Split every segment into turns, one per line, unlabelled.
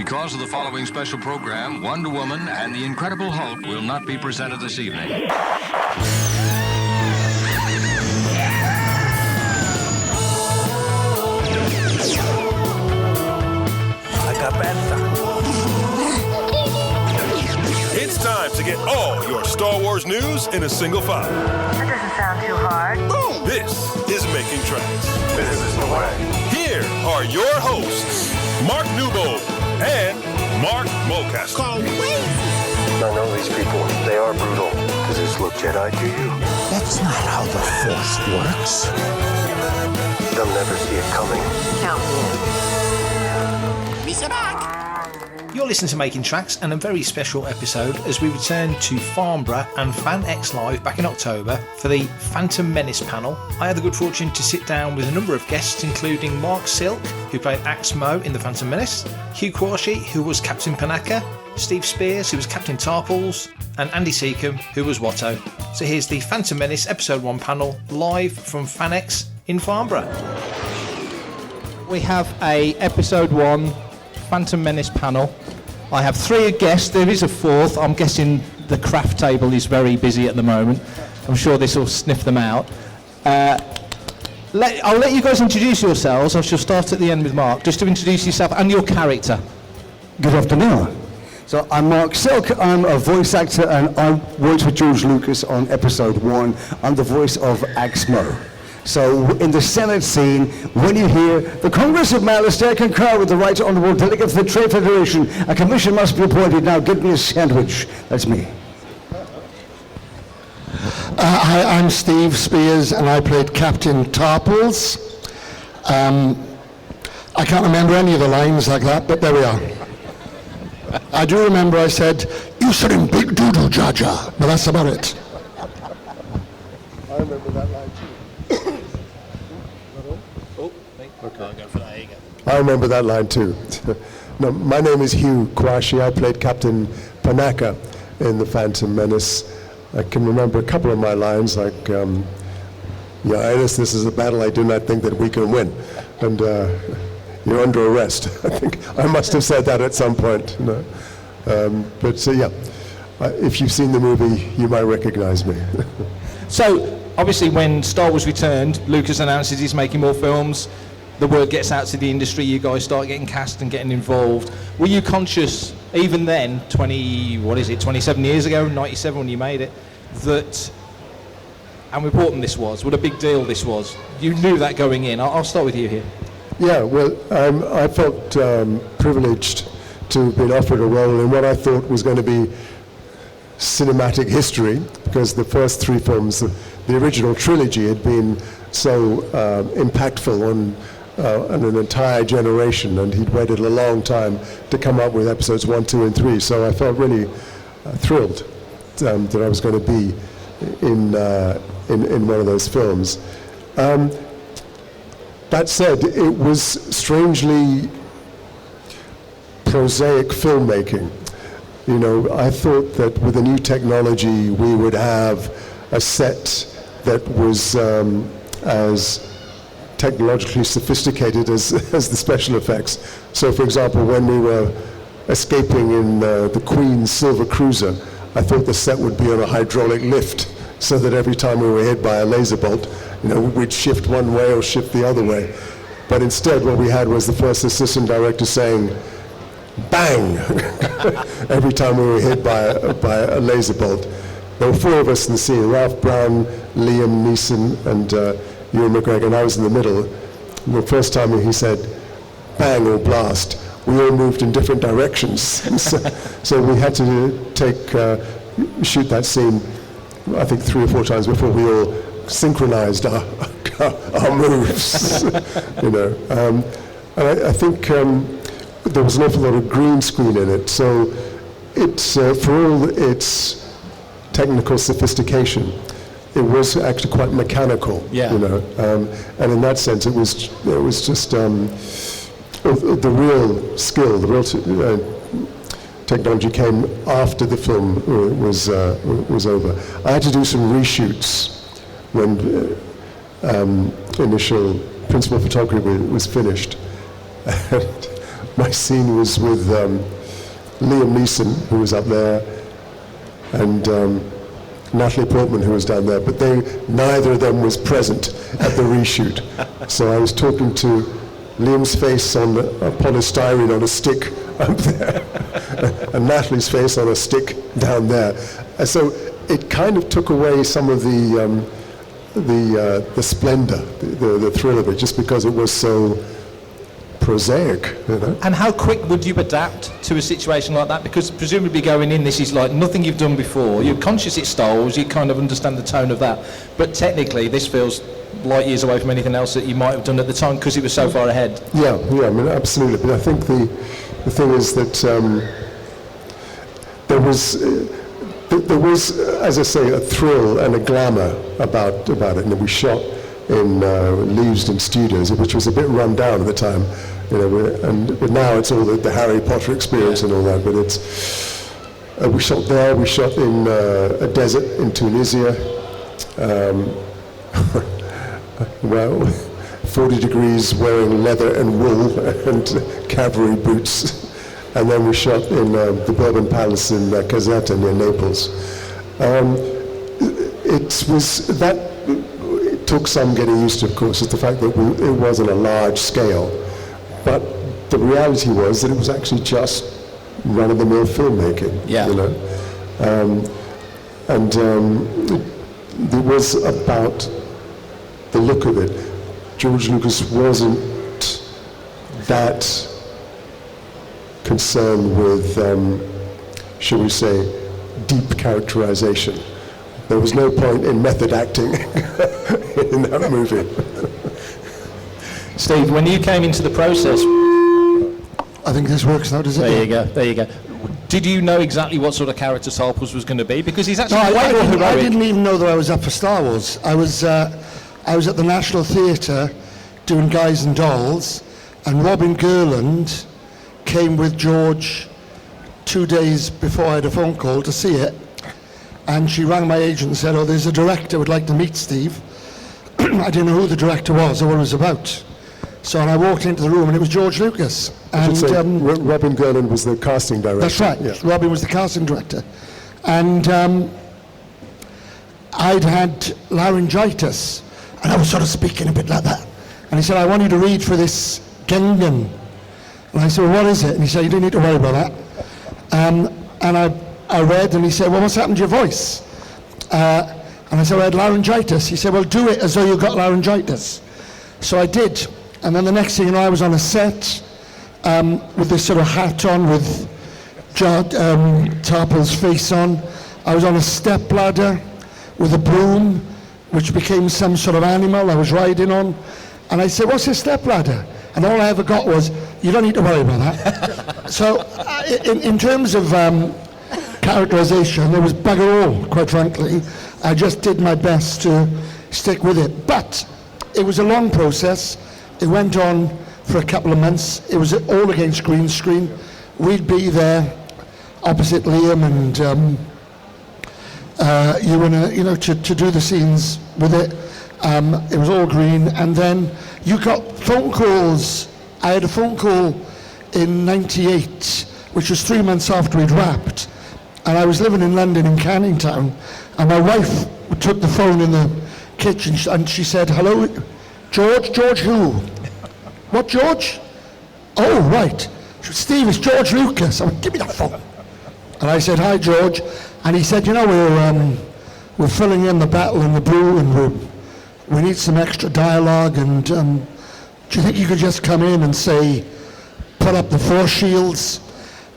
Because of the following special program, Wonder Woman and the Incredible Hulk will not be presented this evening.
I got Pantha.
It's time to get all your Star Wars news in a single file.
That doesn't sound too hard.
Boom! This is Making Tracks.
This is the way.
Here are your hosts, Marc Newbold and Marc Mulcaster.
I know these people. They are brutal. Does this look Jedi to you?
That's not how the Force works.
They'll never see it coming.
Count me in.
Mr. Back!
You're listening to Making Tracks and a very special episode as we return to Farnborough and FanX Live back in October for the Phantom Menace panel. I had the good fortune to sit down with a number of guests, including Marc who played Aks Moe in the Phantom Menace, Hugh Quarshie, who was Captain Panaka, Steve Speirs, who was Captain Tarpals, and Andy Secombe, who was Watto. So here's the Phantom Menace Episode 1 panel, live from FanX in Farnborough. We have a Episode 1 Phantom Menace panel. I have three guests. There is a fourth. I'm guessing the craft table is very busy at the moment. I'm sure this will sniff them out. I'll let you guys introduce yourselves. I shall start at the end with Marc, just to introduce yourself and your character.
Good afternoon. So I'm Marc Silk. I'm a voice actor and I worked with George Lucas on Episode 1. I'm the voice of Aks Moe. So in the Senate scene, when you hear the Congress of Malastare concur with the right honourable delegate of the Trade Federation, a commission must be appointed. Now give me a sandwich. That's me.
Hi, I'm Steve Speirs and I played Captain Tarpals. I can't remember any of the lines like that, but there we are. I do remember I said, "You said in big doo-doo, Jar Jar," but that's about it.
I remember that line too. I remember that line too. No, my name is Hugh Quarshie. I played Captain Panaka in the Phantom Menace. I can remember a couple of my lines like, Your Highness, this is a battle I do not think that we can win. And you're under arrest. I think I must have said that at some point. If you've seen the movie, you might recognize me.
So, obviously when Star Wars returned, Lucas announces he's making more films. The word gets out to the industry, you guys start getting cast and getting involved. Were you conscious, even then, 27 years ago, 97 when you made it, that how important this was, what a big deal this was? You knew that going in. I'll start with you here.
Yeah, well, I felt privileged to have been offered a role in what I thought was going to be cinematic history, because the first three films, the original trilogy, had been so impactful on an entire generation, and he'd waited a long time to come up with episodes 1, 2, and 3. So I felt really thrilled that I was going to be in one of those films. That said, it was strangely prosaic filmmaking. You know, I thought that with the new technology we would have a set that was as technologically sophisticated as the special effects. So for example, when we were escaping in the Queen's Silver Cruiser, I thought the set would be on a hydraulic lift so that every time we were hit by a laser bolt, we'd shift one way or shift the other way. But instead what we had was the first assistant director saying, bang, every time we were hit by a laser bolt. There were four of us in the scene, Ralph Brown, Liam Neeson, and Ewan McGregor, and I was in the middle. And the first time he said, bang or blast, we all moved in different directions. so we had to shoot that scene, I think 3 or 4 times before we all synchronized our moves. And I think there was an awful lot of green screen in it. So it's for all its technical sophistication, it was actually quite mechanical.
Yeah.
And in that sense, it was just the real skill, the real technology came after the film was over. I had to do some reshoots when initial principal photography was finished. my scene was with Liam Neeson, who was up there, and Natalie Portman, who was down there, but neither of them was present at the reshoot. So I was talking to Liam's face on a polystyrene on a stick up there, and Natalie's face on a stick down there. And so it kind of took away some of the splendor, the thrill of it, just because it was so prosaic, you know.
And how quick would you adapt to a situation like that? Because presumably going in, this is like nothing you've done before. You're conscious it styles, you kind of understand the tone of that. But technically, this feels light years away from anything else that you might have done at the time because it was so far ahead.
Yeah, I mean, absolutely. But I think the thing is that there was, as I say, a thrill and a glamour about it. And we shot in Leavesden Studios, which was a bit run down at the time, you know. But now it's all the Harry Potter experience and all that. But it's we shot there. We shot in a desert in Tunisia. Well, 40 degrees, wearing leather and wool and cavalry boots. And then we shot in the Bourbon Palace in Caserta near Naples. It took some getting used to, of course, is the fact that it wasn't a large scale. But the reality was that it was actually just run-of-the-mill filmmaking, you know. It was about the look of it. George Lucas wasn't that concerned with, shall we say, deep characterization. There was no point in method acting in that movie.
Steve, when you came into the process...
I think this works now, does it?
There you go. Did you know exactly what sort of character Tarpals was going to be? Because he's actually
I didn't even know that I was up for Star Wars. I was at the National Theatre doing Guys and Dolls, and Robin Gurland came with George 2 days before I had a phone call to see it, and she rang my agent and said, "Oh, there's a director would like to meet Steve." I didn't know who the director was or what it was about. So I walked into the room and it was George Lucas. And
Robin Gurland was the casting director.
That's right. Yeah. Robin was the casting director. And I'd had laryngitis, and I was sort of speaking a bit like that. And he said, "I want you to read for this Gengan." And I said, "Well, what is it?" And he said, "You don't need to worry about that." And I read, and he said, "Well, what's happened to your voice?" And I said, "Well, I had laryngitis." He said, "Well, do it as though you got laryngitis." So I did. And then the next thing you know, I was on a set with this sort of hat on with Tarpal's face on. I was on a stepladder with a broom, which became some sort of animal I was riding on. And I said, "What's a stepladder?" And all I ever got was, "You don't need to worry about that." So in terms of characterization, there was bugger all, quite frankly. I just did my best to stick with it. But it was a long process. It went on for a couple of months. It was all against green screen. We'd be there opposite Liam and to do the scenes with it. It was all green, and then you got phone calls. I had a phone call in '98, which was 3 months after we'd wrapped, and I was living in London in Canning Town, and my wife took the phone in the kitchen and she said, "Hello, George? George who?" "What, George?" "Oh, right. Steve, it's George Lucas." I went, "Give me that phone." And I said, "Hi, George." And he said, "You know, we're filling in the battle in the Blue, and we need some extra dialogue, and do you think you could just come in and say, put up the force shields?"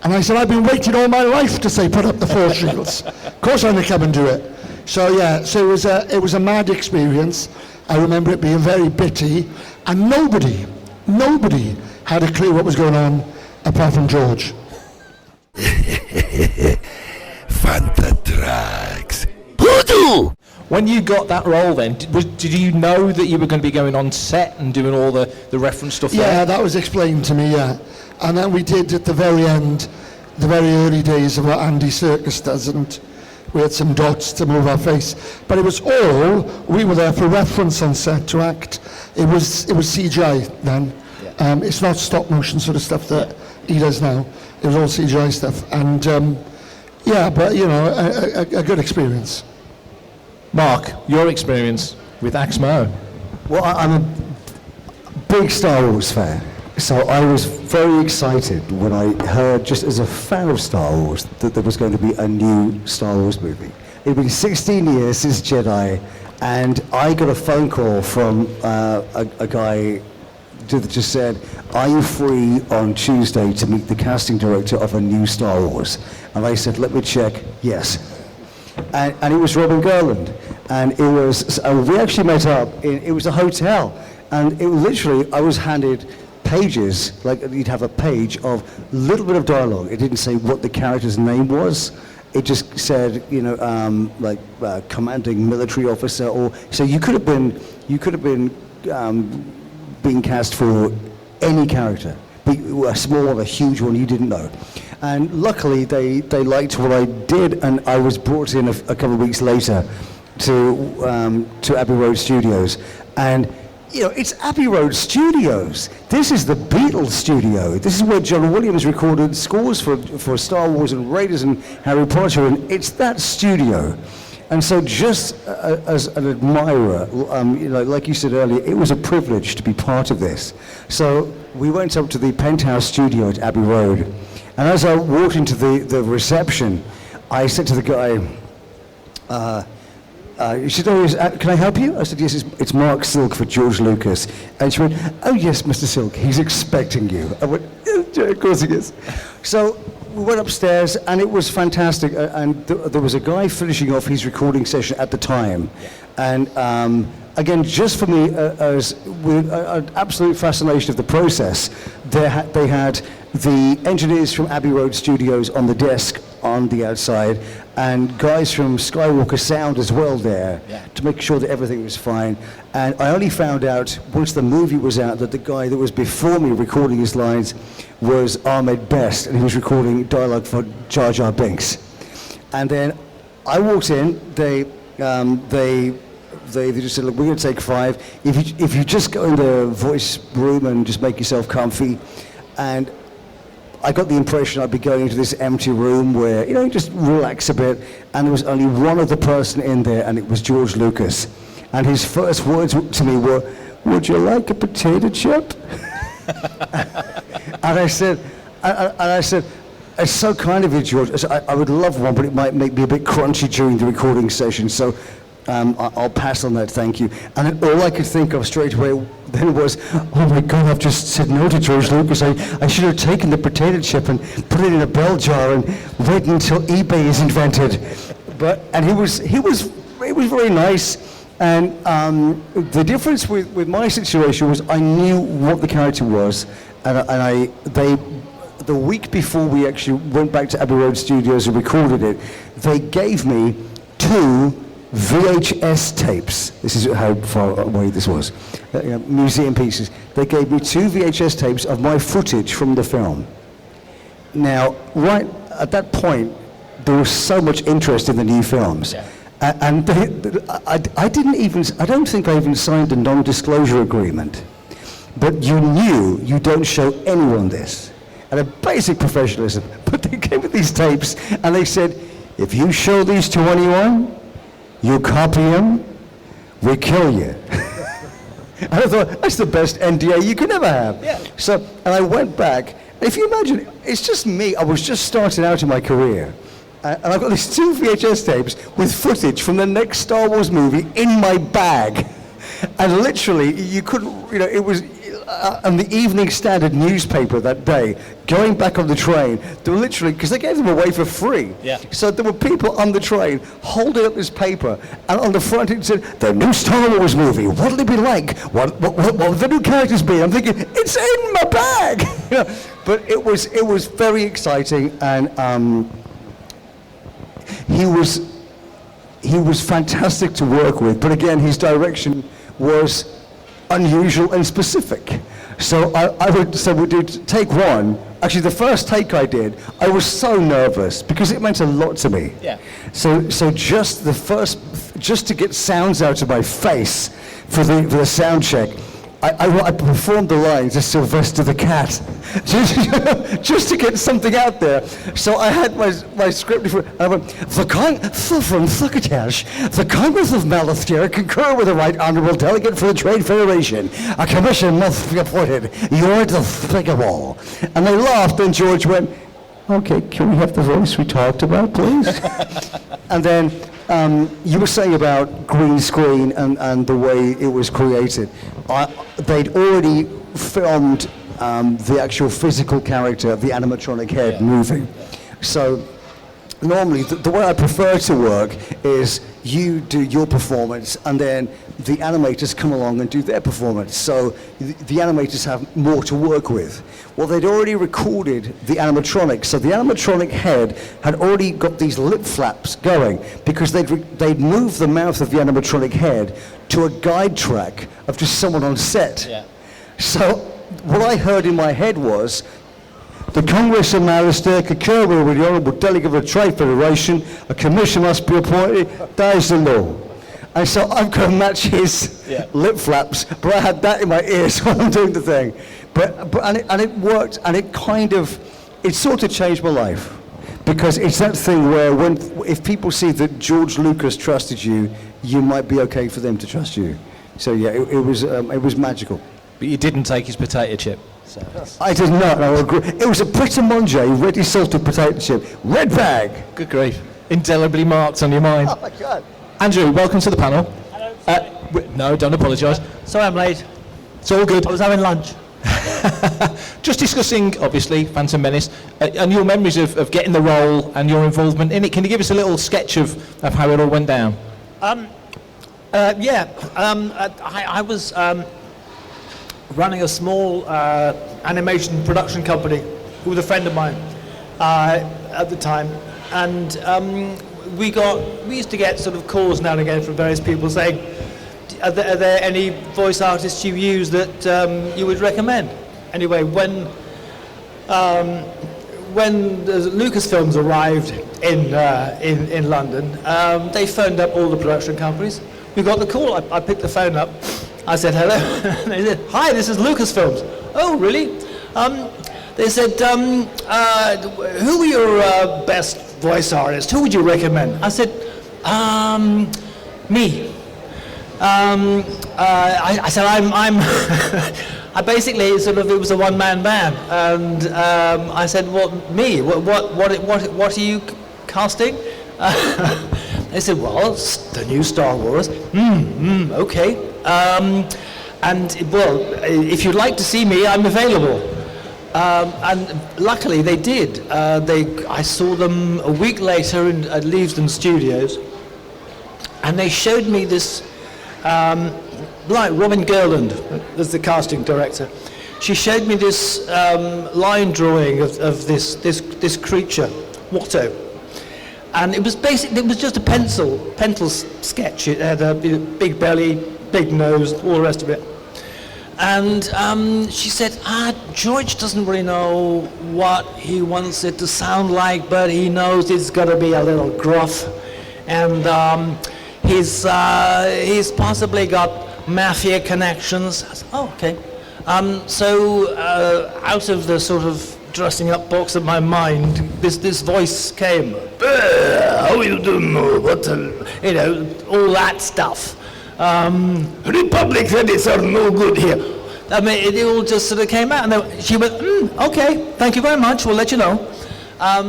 And I said, "I've been waiting all my life to say put up the force shields. Of course I'm going to come and do it." So yeah, so it was a mad experience. I remember it being very bitty, and nobody had a clue what was going on apart from George.
Fantha Tracks. Voodoo!
When you got that role then, did you know that you were going to be going on set and doing all the reference stuff there?
Yeah, that was explained to me, yeah. And then we did at the very end, the very early days of what Andy Serkis does, and we had some dots to move our face. But it was all, we were there for reference on set to act. It was CGI then. It's not stop motion sort of stuff that he does now. It was all CGI stuff, and but a good experience.
Mark, your experience with Aks Moe?
Well, I'm a big Star Wars fan, so I was very excited when I heard, just as a fan of Star Wars, that there was going to be a new Star Wars movie. It'd been 16 years since Jedi, and I got a phone call from a guy that just said, "Are you free on Tuesday to meet the casting director of a new Star Wars?" And I said, "Let me check." Yes. And it was Robin Garland, and it was, we actually met up, it was a hotel, and it literally, I was handed pages, like you'd have a page of a little bit of dialogue. It didn't say what the character's name was. It just said, commanding military officer, or so you could have been being cast for any character, a small one, a huge one, you didn't know. And luckily they liked what I did, and I was brought in a couple of weeks later to Abbey Road Studios. And it's Abbey Road Studios. This is the Beatles studio. This is where John Williams recorded scores for Star Wars and Raiders and Harry Potter, and it's that studio. And so just as an admirer, like you said earlier, it was a privilege to be part of this. So we went up to the penthouse studio at Abbey Road, and as I walked into the reception, I said to the guy, she said, "Can I help you?" I said, "Yes, it's Marc Silk for George Lucas." And she went, "Oh yes, Mr. Silk, he's expecting you." I went, "Yeah, of course he is." So we went upstairs, and it was fantastic. And there was a guy finishing off his recording session at the time. And again, just for me, as with an absolute fascination of the process, they had the engineers from Abbey Road Studios on the desk on the outside, and guys from Skywalker Sound as well there, to make sure that everything was fine. And I only found out once the movie was out that the guy that was before me recording his lines was Ahmed Best, and he was recording dialogue for Jar Jar Binks. And then I walked in, they just said, "Look, we're going to take 5. If you just go in the voice room and just make yourself comfy." And I got the impression I'd be going into this empty room where, you just relax a bit, and there was only one other person in there, and it was George Lucas. And his first words to me were, "Would you like a potato chip?" And I said, "It's so kind of you, George. I would love one, but it might make me a bit crunchy during the recording session, so I'll pass on that, thank you." And then all I could think of straight away then was, "Oh my God, I've just said no to George Lucas. I should have taken the potato chip and put it in a bell jar and waited until eBay is invented." And he was very nice. And the difference with my situation was I knew what the character was, and the week before we actually went back to Abbey Road Studios and recorded it, they gave me 2 VHS tapes. This is how far away this was. Museum pieces. They gave me 2 VHS tapes of my footage from the film. Now, right at that point, there was so much interest in the new films. Yeah. And I don't think I even signed a non-disclosure agreement. But you knew you don't show anyone this. And a basic professionalism. But they gave me these tapes, and they said, "If you show these to anyone, you copy them, we kill you." And I thought, that's the best NDA you could ever have. Yeah. So, and I went back. If you imagine, it's just me. I was just starting out in my career. And I've got these 2 VHS tapes with footage from the next Star Wars movie in my bag. And literally, you couldn't, it was on the Evening Standard newspaper that day, going back on the train, they were literally, because they gave them away for free. Yeah. So there were people on the train holding up this paper, and on the front it said, "The new Star Wars movie, what'll it be like? What will the new characters be?" I'm thinking, it's in my bag! But it was very exciting, and he was fantastic to work with, but again, his direction was unusual and specific. So we did take 1. Actually, the first take I did, I was so nervous because it meant a lot to me. Yeah. So just to get sounds out of my face for the sound check, I performed the lines as Sylvester the Cat, just to get something out there. So I had my script before. I went, from Thuckertash, the Congress of Malastare concur with the Right Honourable Delegate for the Trade Federation. A commission must be appointed. You're despicable. And they laughed, and George went, okay, can we have the voice we talked about, please? And then you were saying about green screen and the way it was created. They'd already filmed the actual physical character, the animatronic head moving. So normally, the way I prefer to work is you do your performance and then the animators come along and do their performance. So the animators have more to work with. Well, they'd already recorded the animatronic, so the animatronic head had already got these lip flaps going because they'd moved the mouth of the animatronic head to a guide track of just someone on set. Yeah. So what I heard in my head was, the Congress of Malastare concur with the Honourable Delegate of the Trade Federation. A commission must be appointed. That is the law. And so I'm going to match his lip flaps, but I had that in my ears while I'm doing the thing. And it worked, and it sort of changed my life. Because it's that thing where if people see that George Lucas trusted you, you might be okay for them to trust you. So yeah, it was magical.
But you didn't take his potato chip. So.
I did not. I agree. It was a Pret a Manger, ready salted potato chip, red bag.
Good grief. Indelibly marked on your mind.
Oh my God.
Andrew, welcome to the panel.
Hello.
No, don't apologise.
Sorry I'm late.
It's all good.
I was having lunch.
Just discussing, obviously, Phantom Menace, and your memories of getting the role and your involvement in it. Can you give us a little sketch of how it all went down?
I was running a small animation production company with a friend of mine at the time, and we used to get sort of calls now and again from various people saying, are there any voice artists you use that you would recommend? Anyway, when the Lucasfilms arrived in London, they phoned up all the production companies. We got the call. I picked the phone up. I said hello. They said, "Hi, this is Lucasfilms." Oh, really? They said, "Who are your best voice artists? Who would you recommend?" I said, "Me." I said, "I'm." I basically it was a one-man band, and I said, "What me? What are you casting?" They said, "Well, it's the new Star Wars." Okay. And well, if you'd like to see me, I'm available. And luckily they did. I saw them a week later at Leavesden Studios, and they showed me this, like Robin Gerland as the casting director. She showed me this line drawing of this creature, Watto. And it was just a pencil sketch. It had a big belly, big nose, all the rest of it. And she said, George doesn't really know what he wants it to sound like, but he knows it's got to be a little gruff. And he's possibly got mafia connections. I said, oh, okay. So out of the sort of dressing up box of my mind, this voice came. How you doing? What, all that stuff. Republic credits are no good here. I mean, it all just sort of came out, and then she went, okay, thank you very much, we'll let you know.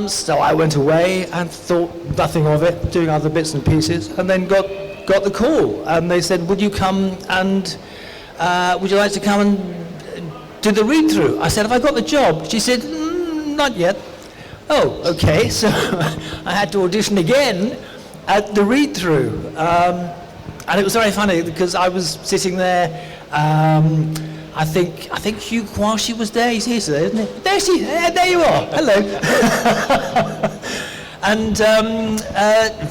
So I went away and thought nothing of it, doing other bits and pieces, and then got the call, and they said, would you come and, would you like to come and do the read-through? I said, have I got the job? She said, not yet. Oh, okay, so I had to audition again at the read-through. And it was very funny because I was sitting there. I think Hugh Quarshie was there. He's here today, isn't he? There you are. Hello. And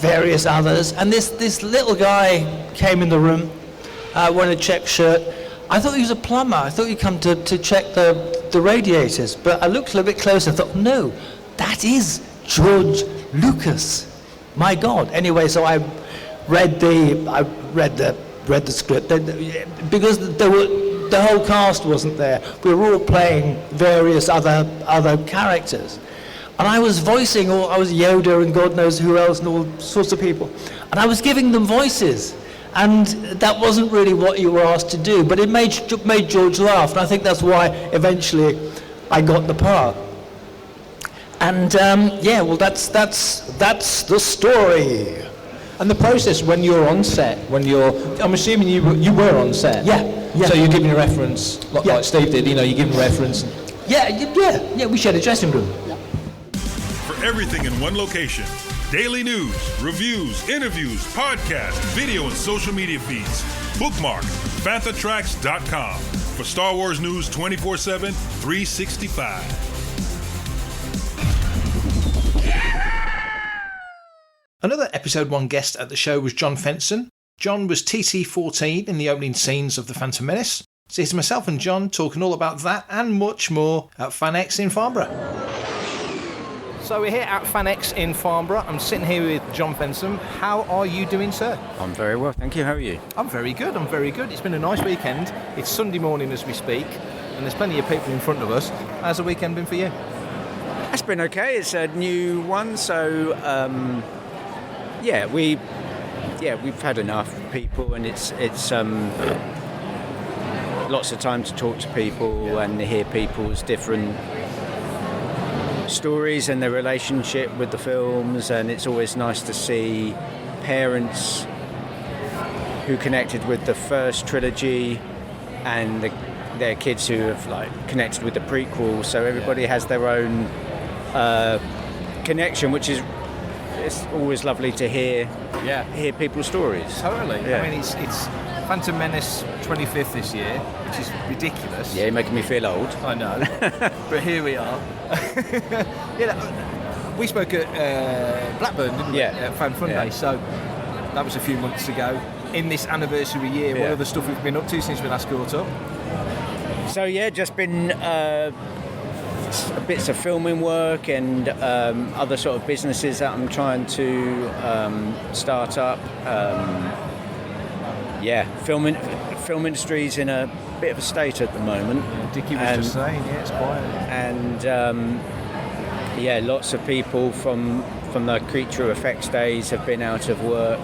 various others. And this little guy came in the room, wearing a check shirt. I thought he was a plumber. I thought he'd come to check the radiators. But I looked a little bit closer. I thought, no, that is George Lucas. My God. Anyway, so I read the script because there the whole cast wasn't there. We were all playing various other characters. And I was voicing, or I was Yoda and God knows who else and all sorts of people. And I was giving them voices. And that wasn't really what you were asked to do, but it made George laugh. And I think that's why eventually I got the part. And that's the story.
And the process when you're on set, I'm assuming you were on set.
Yeah.
So you're giving a reference, like Steve did. You're giving a reference.
Yeah. We shared a dressing room.
For everything in one location, daily news, reviews, interviews, podcasts, video and social media feeds. Bookmark FanthaTracks.com for Star Wars news 24/7, 365.
Another episode 1 guest at the show was John Fensom. John was TT-14 in the opening scenes of The Phantom Menace. So here's myself and John talking all about that and much more at FanX in Farnborough. So we're here at FanX in Farnborough. I'm sitting here with John Fensom. How are you doing, sir?
I'm very well, thank you. How are you?
I'm very good. It's been a nice weekend. It's Sunday morning as we speak, and there's plenty of people in front of us. How's the weekend been for you?
It's been okay. It's a new one, so we've had enough people, and it's lots of time to talk to people and hear people's different stories and their relationship with the films, and it's always nice to see parents who connected with the first trilogy and their kids who have connected with the prequel, so everybody has their own connection, which is it's always lovely to hear people's stories.
Totally. I mean, it's Phantom Menace 25th this year, which is ridiculous.
Yeah, you're making me feel old.
I know. But here we are. We spoke at Blackburn, didn't we? At Fan Fun Day. So that was a few months ago. In this anniversary year, what other stuff we've been up to since we last caught up?
So just been bits of filming work and other sort of businesses that I'm trying to start up. Film industry's in a bit of a state at the moment.
Dickie was just saying, it's quiet.
And lots of people from the creature effects days have been out of work.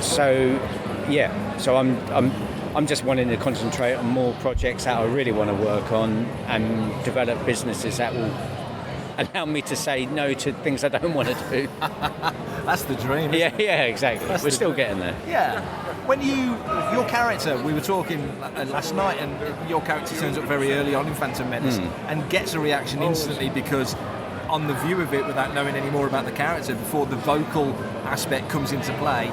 So I'm just wanting to concentrate on more projects that I really want to work on and develop businesses that will allow me to say no to things I don't want to do.
That's the dream, isn't it?
Yeah, exactly. We're still getting there.
Yeah. When your character, we were talking last night, and your character turns up very early on in Phantom Menace and gets a reaction instantly because on the view of it, without knowing any more about the character, before the vocal aspect comes into play,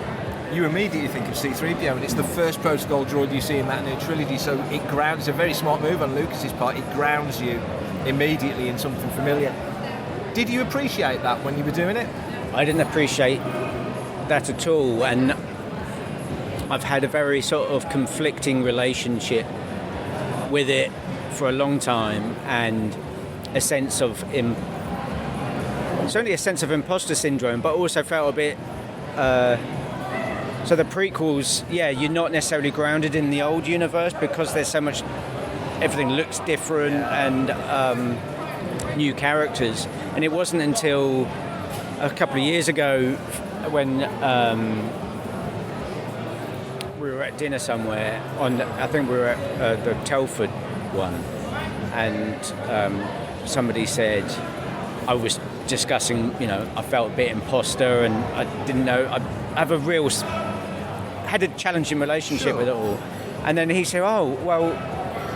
you immediately think of C-3PO, and it's the first protocol droid you see in that new trilogy, so it grounds. It's a very smart move on Lucas's part. It grounds you immediately in something familiar. Did you appreciate that when you were doing it?
I didn't appreciate that at all, and I've had a very sort of conflicting relationship with it for a long time, and a sense of certainly a sense of imposter syndrome, but also felt a bit so the prequels, you're not necessarily grounded in the old universe because there's so much, everything looks different and new characters. And it wasn't until a couple of years ago when we were at dinner somewhere I think we were at the Telford one, and somebody said, I was discussing, I felt a bit imposter and I didn't know, I had a challenging relationship with it all. And then he said,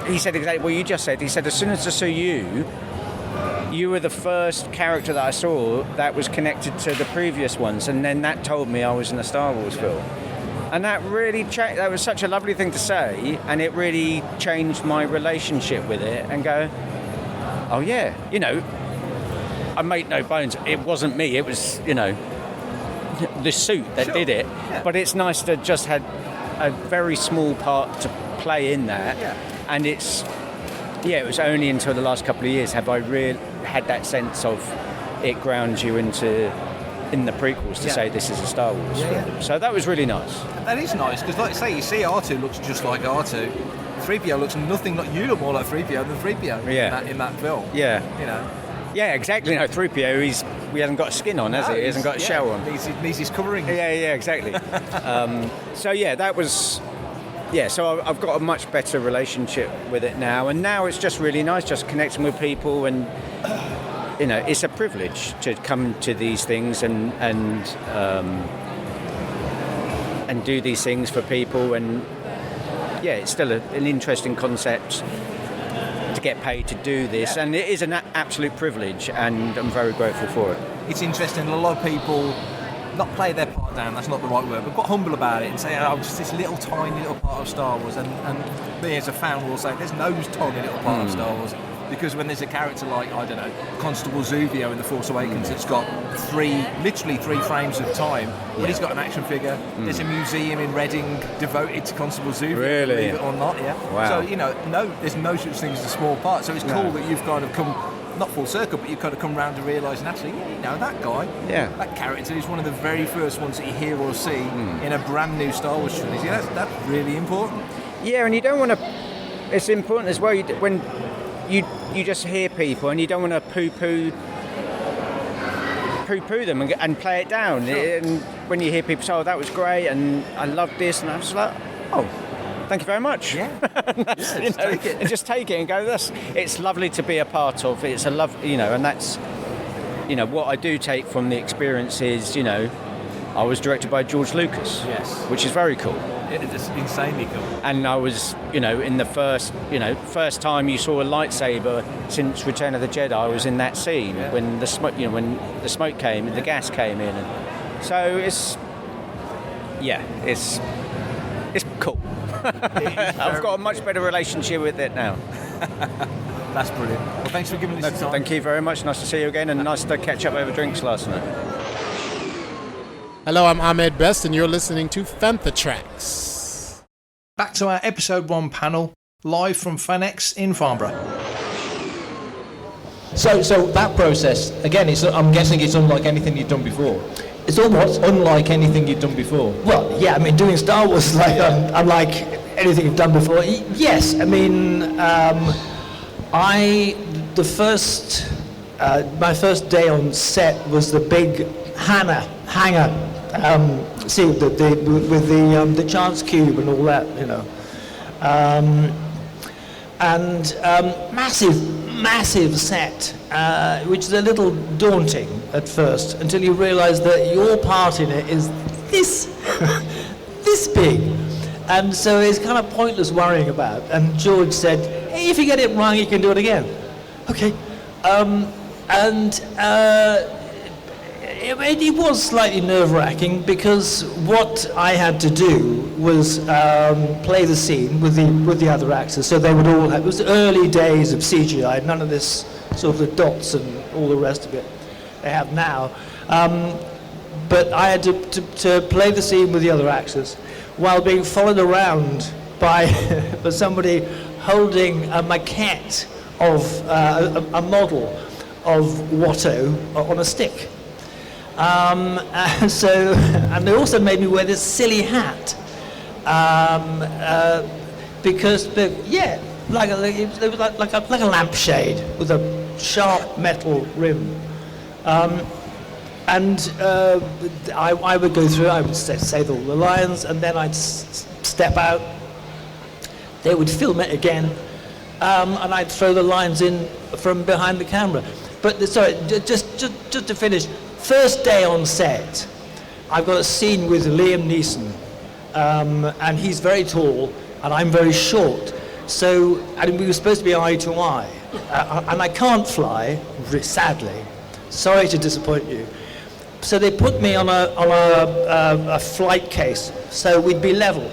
he said exactly what you just said. He said, as soon as I saw you were the first character that I saw that was connected to the previous ones, and then that told me I was in a Star Wars film. And that really that was such a lovely thing to say, and it really changed my relationship with it, and go, I made no bones, it wasn't me, it was, the suit that did it. But it's nice to just had a very small part to play in that, and it was only until the last couple of years have I really had that sense of it grounds you into in the prequels to say this is a Star Wars film. So that was really nice.
That is nice, because like I say, you see R2 looks just like R2. 3PO looks nothing like... You look more like 3PO than 3PO in that film.
Yeah.
You know.
Yeah, exactly. No, 3PO, he hasn't got a skin on, has he? He hasn't got a shell on.
Needs his covering.
Yeah, exactly. So yeah, that was... Yeah, so I've got a much better relationship with it now, and now it's just really nice, just connecting with people, and you know, it's a privilege to come to these things and do these things for people, and yeah, it's still an interesting concept to get paid to do this, and it is an absolute privilege, and I'm very grateful for it.
It's interesting. A lot of people not play their part down, that's not the right word, but got humble about it and say, oh, just this little tiny little part of Star Wars, and me as a fan will say there's no tiny little part of Star Wars, because when there's a character like, I don't know, Constable Zuvio in The Force Awakens, it's got literally three frames of time, but he's got an action figure. There's a museum in Reading devoted to Constable Zuvio,
really?
Believe it or not,
Wow.
So, you know, there's no such thing as a small part, so it's cool that you've kind of come, not full circle, but you've kind of come round to realising, actually, you know, that guy, that character is one of the very first ones that you hear or see in a brand new Star Wars trilogy. That's really important.
Yeah, and you don't want to... It's important as well, when you just hear people and you don't want to poo-poo them and play it down. Sure. And when you hear people say, oh, that was great, and I loved this, and I was like, oh, thank you very much.
Yeah.
Take it. And just take it and go, it's lovely to be a part of. It's a love, you know, and that's, you know, what I do take from the experience is, you know, I was directed by George Lucas.
Yes.
Which is very cool.
It is insanely cool.
And I was, you know, in the first time you saw a lightsaber since Return of the Jedi, I was in that scene when the smoke, you know, when the smoke came and the gas came in, and so it's cool. I've got a much better relationship with it now.
That's brilliant. Well, thanks for giving us your time.
Thank you very much. Nice to see you again, and nice to catch up over drinks last night.
Hello, I'm Ahmed Best, and you're listening to Fantha Tracks.
Back to our episode 1 panel, live from FanX in Farnborough.
So that process, again, I'm guessing it's unlike anything you've done before. It's almost unlike anything you've done before. Well, yeah, I mean, doing Star Wars is like unlike anything you've done before. Yes, I mean, my first day on set was the big hangar. See, with the chance cube and all that, you know, and massive set, which is a little daunting at first until you realise that your part in it is this big, and so it's kind of pointless worrying about. And George said, hey, if you get it wrong, you can do it again. Okay, It was slightly nerve-wracking because what I had to do was play the scene with the other actors, so they would all have. It was early days of CGI, none of this sort of dots and all the rest of it they have now. But I had to play the scene with the other actors while being followed around by somebody holding a maquette of a model of Watto on a stick. And they also made me wear this silly hat because, it was like a lampshade with a sharp metal rim. I would go through. I would say all the lines, and then I'd step out. They would film it again, and I'd throw the lines in from behind the camera. But sorry, just to finish. First day on set, I've got a scene with Liam Neeson, and he's very tall, and I'm very short. So, and we were supposed to be eye to eye, and I can't fly, sadly. Sorry to disappoint you. So they put me on a flight case, so we'd be level.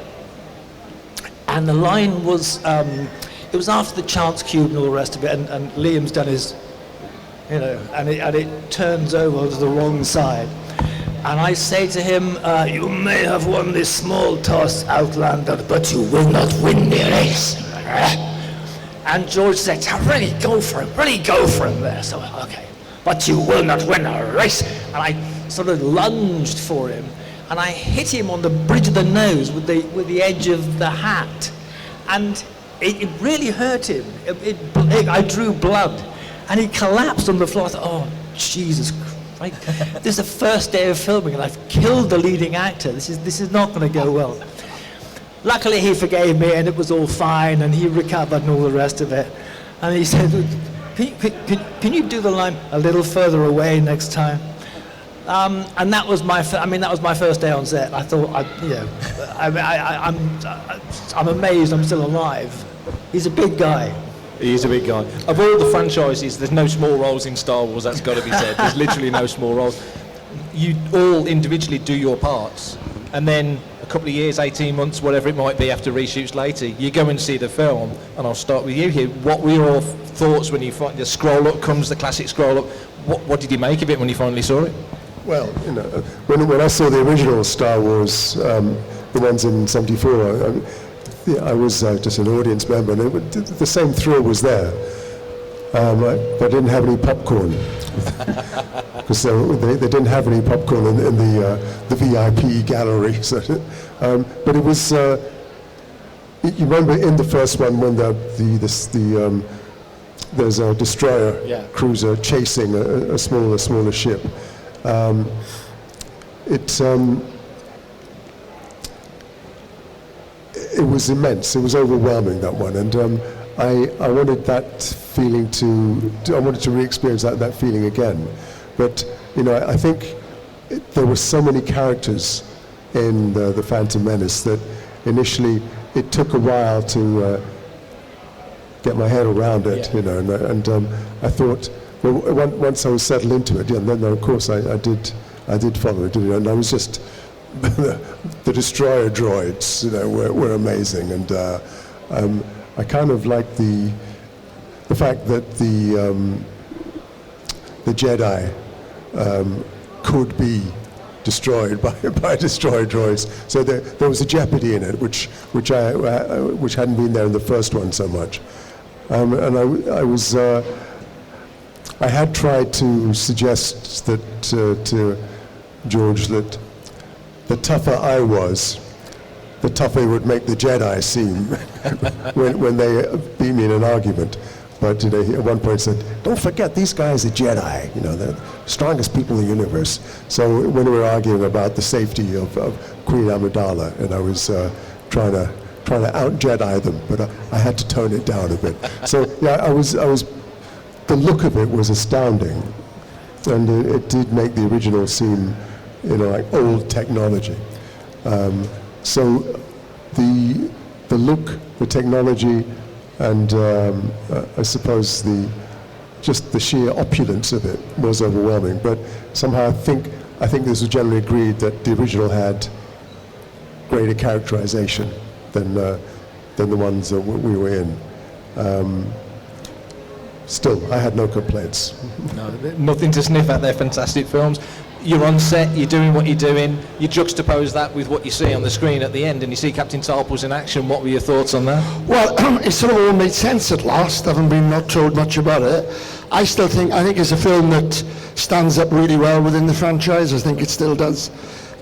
And the line was, it was after the chance cube and all the rest of it, and Liam's done his. You know, and it turns over to the wrong side. And I say to him, you may have won this small toss, Outlander, but you will not win the race. And George said, really go for him there. So, okay, but you will not win a race. And I sort of lunged for him, and I hit him on the bridge of the nose with the edge of the hat, and it really hurt him. I drew blood, and he collapsed on the floor. I thought, oh, Jesus Christ. This is the first day of filming, and I've killed the leading actor. This is not going to go well. Luckily, he forgave me, and it was all fine, and he recovered and all the rest of it. And he said, can you do the line a little further away next time? And that was my first day on set. I thought, I'm amazed I'm still alive. He's a big guy.
He is a big guy. Of all the franchises, there's no small roles in Star Wars, that's got to be said. There's literally no small roles. You all individually do your parts, and then a couple of years, 18 months, whatever it might be, after reshoots later, you go and see the film, and I'll start with you here. What were your thoughts when you find the scroll-up comes, the classic scroll-up? What did you make of it when you finally saw it?
Well, when I saw the original Star Wars, the ones in '74, I was just an audience member, and the same thrill was there. But I didn't have any popcorn because they didn't have any popcorn in the VIP gallery. So, but it was. You remember in the first one when there's a destroyer cruiser chasing a smaller ship. It was immense. It was overwhelming, that one, and I wanted that feeling I wanted to re-experience that feeling again. But I think there were so many characters in the Phantom Menace that initially it took a while to get my head around it. And I thought, well, once I was settled into it, and then of course I did follow it, and I was just the destroyer droids, were amazing, and I kind of like the fact that the Jedi could be destroyed by destroyer droids. So there was a jeopardy in it, which hadn't been there in the first one so much, and I had tried to suggest that to George that the tougher I was, the tougher it would make the Jedi seem when they beat me in an argument. But he at one point said, "Don't forget, these guys are Jedi. They're the strongest people in the universe." So when we were arguing about the safety of Queen Amidala, and I was trying to out-Jedi them, but I had to tone it down a bit. So yeah, I was. The look of it was astounding, and it did make the original seem, like old technology. So the look, the technology, and I suppose just the sheer opulence of it was overwhelming. But somehow I think this was generally agreed that the original had greater characterization than the ones that we were in. Still, I had no complaints.
No, nothing to sniff at. They're fantastic films. You're on set, you're doing what you're doing, you juxtapose that with what you see on the screen at the end, and you see Captain Tarpals in action. What were your thoughts on that?
Well, it sort of all made sense at last, having been not told much about it. I think it's a film that stands up really well within the franchise. I think it still does.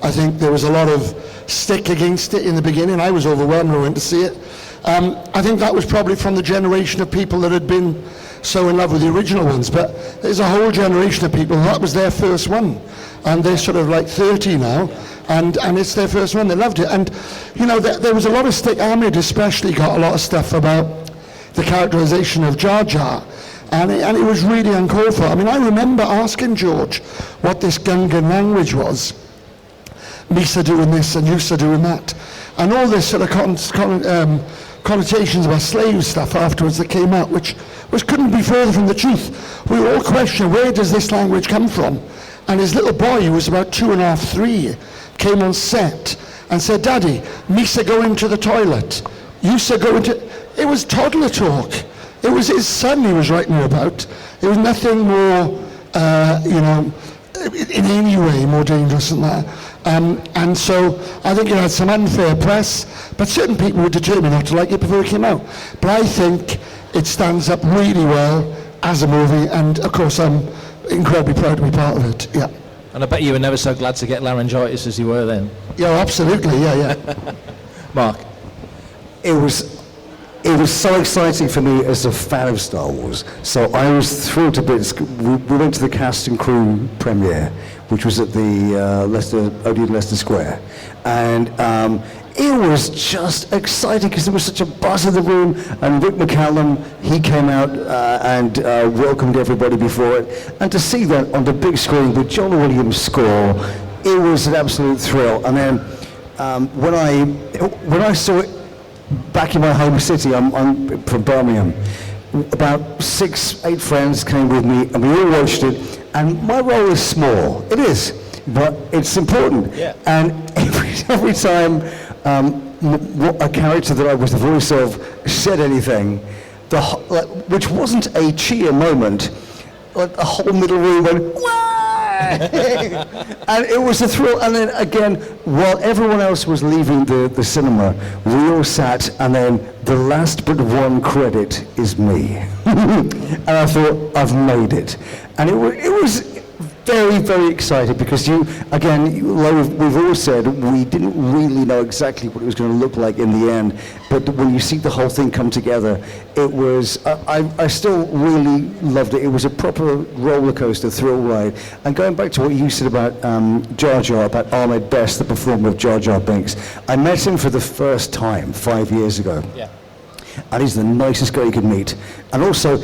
I think there was a lot of stick against it in the beginning. I was overwhelmed when I went to see it. I think that was probably from the generation of people that had been so in love with the original ones, but there's a whole generation of people that was their first one, and they're sort of like 30 now, and it's their first one. They loved it, and there was a lot of stick. Ahmed especially got a lot of stuff about the characterization of Jar Jar, and it was really uncalled for. I mean, I remember asking George what this Gungan language was. Misa doing this and Yusa doing that, and all this sort of connotations about slave stuff afterwards that came out, which couldn't be further from the truth. We were all questioning, where does this language come from? And his little boy, who was about 2.5, 3, came on set and said, "Daddy, Misa go into the toilet. Yusa go into..." It was toddler talk. It was his son he was writing about. It was nothing more, in any way more dangerous than that. And so I think it had some unfair press, but certain people were determined not to like it before it came out. But I think it stands up really well as a movie, and of course I'm incredibly proud to be part of it. Yeah.
And I bet you were never so glad to get laryngitis as you were then.
Yeah, absolutely, yeah.
Mark?
It was so exciting for me as a fan of Star Wars. So I was thrilled to bits. We went to the cast and crew premiere, which was at the Odeon Leicester Square, and it was just exciting because there was such a buzz in the room. And Rick McCallum, he came out and welcomed everybody before it, and to see that on the big screen with John Williams' score, it was an absolute thrill. And then when I saw it back in my home city, I'm from Birmingham, about 6-8 friends came with me and we all watched it, and my role is small. It is, but it's important. Yeah. And every time a character that I was the voice of said anything, which wasn't a cheer moment, like the whole middle room went, "Wah!" And it was a thrill. And then again, while everyone else was leaving the cinema, we all sat, and then the last but one credit is me. And I thought, I've made it. And it was very, very excited because we've all said, we didn't really know exactly what it was going to look like in the end, but when you see the whole thing come together, it was, I still really loved it. It was a proper roller coaster thrill ride. And going back to what you said about Jar Jar, about Ahmed Best, the performer of Jar Jar Binks, I met him for the first time 5 years ago. Yeah. And he's the nicest guy you could meet. And also,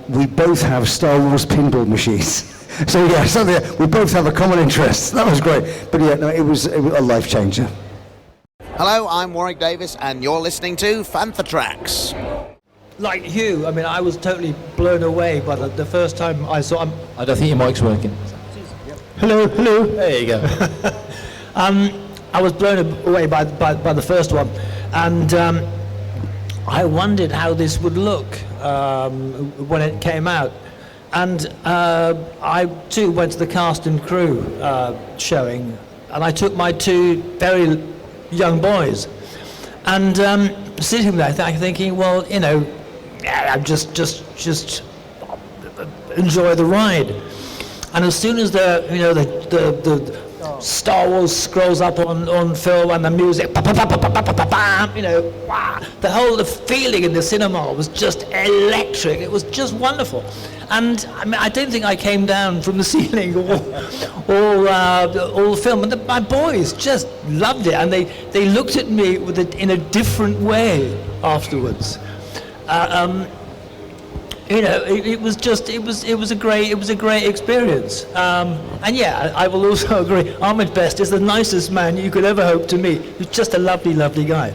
we both have Star Wars pinball machines. So yeah, we both have a common interest. That was great. But yeah, no, it was a life changer.
Hello, I'm Warwick Davis, and you're listening to Fantha Tracks.
Like Hugh, I mean, I was totally blown away by the first time I saw him.
I don't think your mic's working.
Hello.
There you go.
I was blown away by the first one, and I wondered how this would look when it came out. And I too went to the cast and crew showing, and I took my 2 very young boys, and sitting there thinking, well, I'm just enjoy the ride. And as soon as the Star Wars scrolls up on film and the music, the feeling in the cinema was just electric. It was just wonderful. And I mean, I don't think I came down from the ceiling all the film. And my boys just loved it, and they looked at me in a different way afterwards. It was a great experience. And yeah, I will also agree, Ahmed Best is the nicest man you could ever hope to meet. He's just a lovely, lovely guy.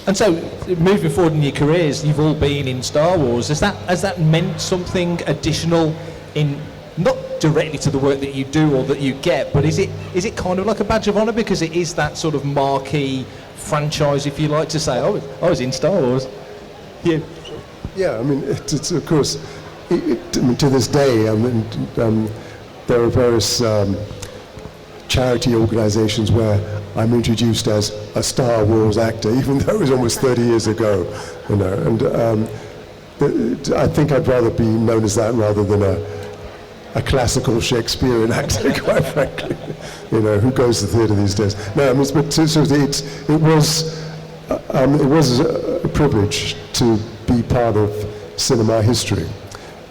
And so, moving forward in your careers, you've all been in Star Wars. Has that meant something additional in, not directly to the work that you do or that you get, but is it kind of like a badge of honour because it is that sort of marquee franchise, if you like to say, oh, I was in Star Wars. Yeah.
Yeah, I mean, it's of course, to this day, there are various charity organisations where I'm introduced as a Star Wars actor, even though it was almost 30 years ago, and I think I'd rather be known as that rather than a classical Shakespearean actor, quite frankly, who goes to the theatre these days. No, I mean, but it was a privilege to be part of cinema history.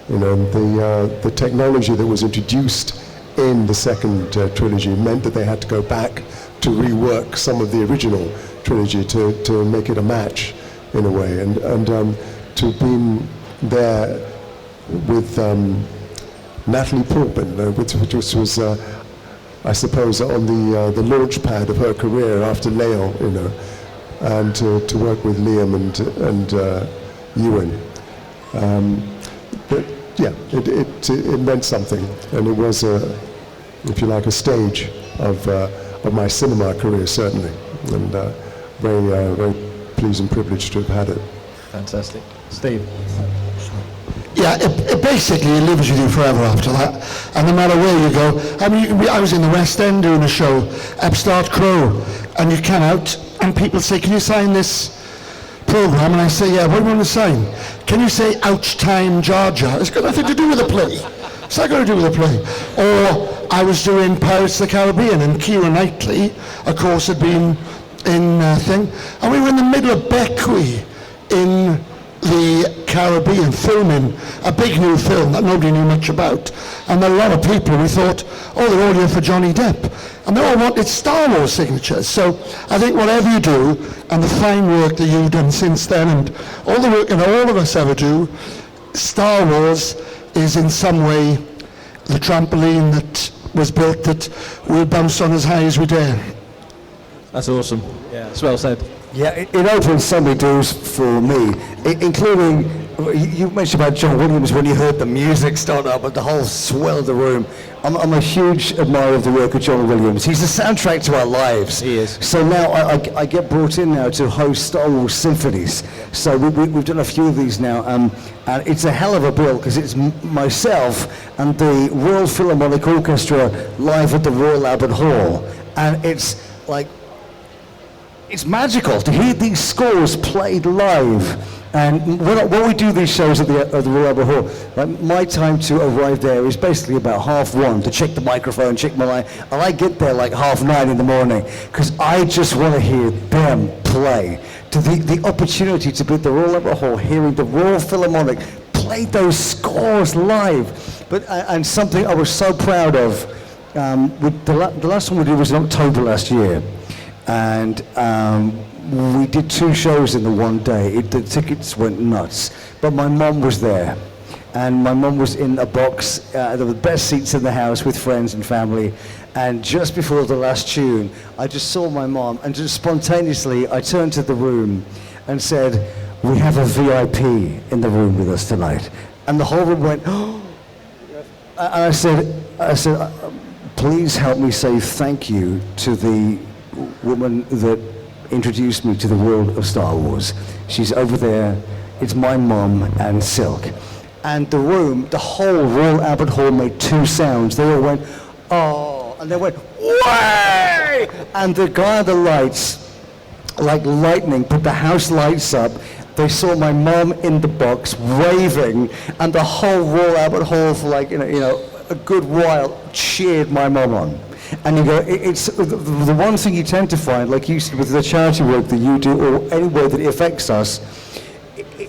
The technology that was introduced in the second trilogy meant that they had to go back to rework some of the original trilogy to make it a match in a way, and to have been there with Natalie Portman, which was I suppose on the launch pad of her career after Leia, and to work with Liam and Ewan. But yeah, it meant something, and it was if you like, a stage of my cinema career, certainly, and very pleased and privileged to have had it.
Fantastic. Steve?
Yeah, it basically lives with you forever after that, and no matter where you go. I mean, I was in the West End doing a show, Upstart Crow, and you come out, and people say, can you sign this program? And I say, yeah, what do you want to sign? Can you say, ouch time Jar Jar? It's got nothing to do with the play. What's that got to do with the play? Or I was doing Pirates of the Caribbean, and Keira Knightley, of course, had been in thing. And we were in the middle of Bequia in the Caribbean filming a big new film that nobody knew much about. And a lot of people, we thought, oh, they're all here for Johnny Depp. And they all wanted Star Wars signatures. So I think whatever you do, and the fine work that you've done since then, and all the work that all of us ever do, Star Wars is in some way the trampoline that was built that we'll bounce on as high as we dare.
That's awesome. Yeah, it's well said.
Yeah, it opened so many doors for me, including, you mentioned about John Williams when you heard the music start up and the whole swell of the room. I'm a huge admirer of the work of John Williams. He's the soundtrack to our lives.
He is.
So now I get brought in now to host Star Wars symphonies. So we've done a few of these now, and it's a hell of a bill because it's myself and the Royal Philharmonic Orchestra live at the Royal Albert Hall, and it's like, it's magical to hear these scores played live. And when we do these shows at the Royal Albert Hall, like, my time to arrive there is basically about 1:30 to check the microphone, check my line, and I get there like 9:30 in the morning because I just want to hear them play. To the opportunity to be at the Royal Albert Hall, hearing the Royal Philharmonic play those scores live, and something I was so proud of. The last one we did was in October last year. And we did 2 shows in the one day. The tickets went nuts. But my mum was there. And my mum was in a box. There were the best seats in the house with friends and family. And just before the last tune, I just saw my mum. And just spontaneously, I turned to the room and said, "We have a VIP in the room with us tonight." And the whole room went, "Oh." And I said, "Please help me say thank you to the woman that introduced me to the world of Star Wars. She's over there. It's my mum and Silk." And the room, the whole Royal Albert Hall made 2 sounds. They all went, "Oh," and they went, "Way!" And the guy on the lights, like lightning, put the house lights up. They saw my mum in the box waving, and the whole Royal Albert Hall for like a good while cheered my mum on. And you go, it's the one thing you tend to find, like you said, with the charity work that you do, or any way that it affects us,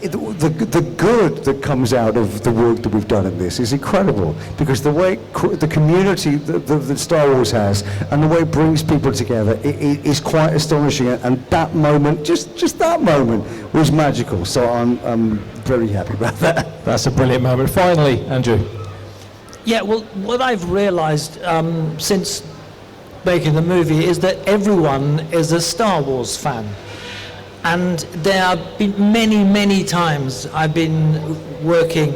the good that comes out of the work that we've done in this is incredible. Because the way the community that Star Wars has, and the way it brings people together, it is quite astonishing. And that moment, just that moment, was magical. So I'm very happy about that.
That's a brilliant moment. Finally, Andrew.
Yeah, well, what I've realised since making the movie is that everyone is a Star Wars fan. And there have been many times I've been working,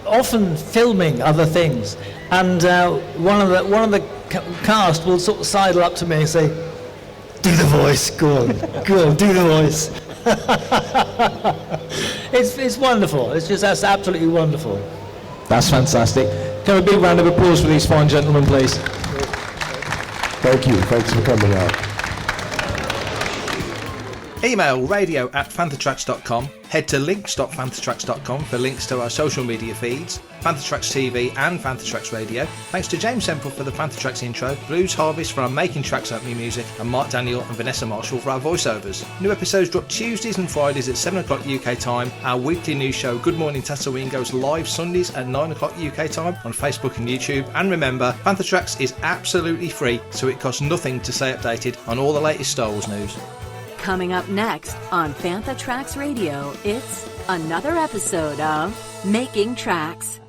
often filming other things. And one of the cast will sort of sidle up to me and say, "Do the voice, go on, do the voice." It's wonderful. That's absolutely wonderful.
That's fantastic. Can we have a big round of applause for these fine gentlemen, please?
Thank you. Thanks for coming out.
Email radio@fanthatracks.com. Head to links.fanthatracks.com for links to our social media feeds, Fantha Tracks TV and Fantha Tracks Radio. Thanks to James Semple for the Fantha Tracks intro, Blues Harvest for our Making Tracks opening music, and Marc Daniel and Vanessa Marshall for our voiceovers. New episodes drop Tuesdays and Fridays at 7 o'clock UK time. Our weekly news show, Good Morning Tatooine, goes live Sundays at 9 o'clock UK time on Facebook and YouTube. And remember, Fantha Tracks is absolutely free, so it costs nothing to stay updated on all the latest Star Wars news.
Coming up next on Fantha Tracks Radio, it's another episode of Making Tracks.